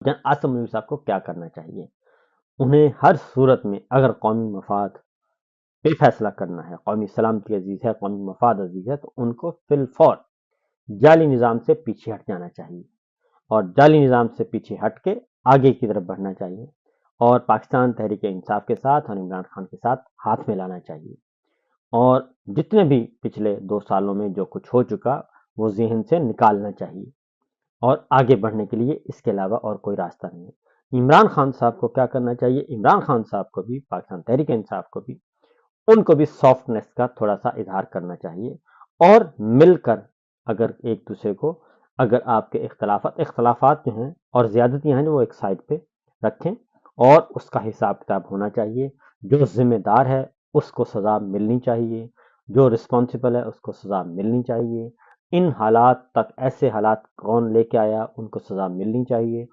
आसिम मुनीर साहब को क्या करना चाहिए? उन्हें हर सूरत में अगर कौमी मफाद पे फैसला करना है, कौमी सलामती अजीज है, कौमी मफाद अजीज है, तो उनको फिलफौर जाली निज़ाम से पीछे हट जाना चाहिए और जाली निज़ाम से पीछे हट के आगे की तरफ बढ़ना चाहिए और पाकिस्तान तहरीक इंसाफ के साथ और इमरान खान के साथ हाथ मिलाना चाहिए और जितने भी पिछले 2 सालों में जो कुछ हो चुका वो जहन से निकालना चाहिए और आगे बढ़ने के लिए इसके अलावा और कोई रास्ता नहीं है। इमरान खान साहब को क्या करना चाहिए? इमरान खान साहब को भी, पाकिस्तान तहरीक इंसाफ को भी, उनको भी सॉफ्टनेस का थोड़ा सा इजहार करना चाहिए और मिलकर अगर एक दूसरे को, अगर आपके इख्तलाफात जो हैं और ज्यादतियां हैं वो एक साइड पे रखें और उसका हिसाब किताब होना चाहिए। जो जिम्मेदार है उसको सजा मिलनी चाहिए, जो रिस्पॉन्सिबल है उसको सजा मिलनी चाहिए। इन हालात तक, ऐसे हालात कौन लेके आया, उनको सजा मिलनी चाहिए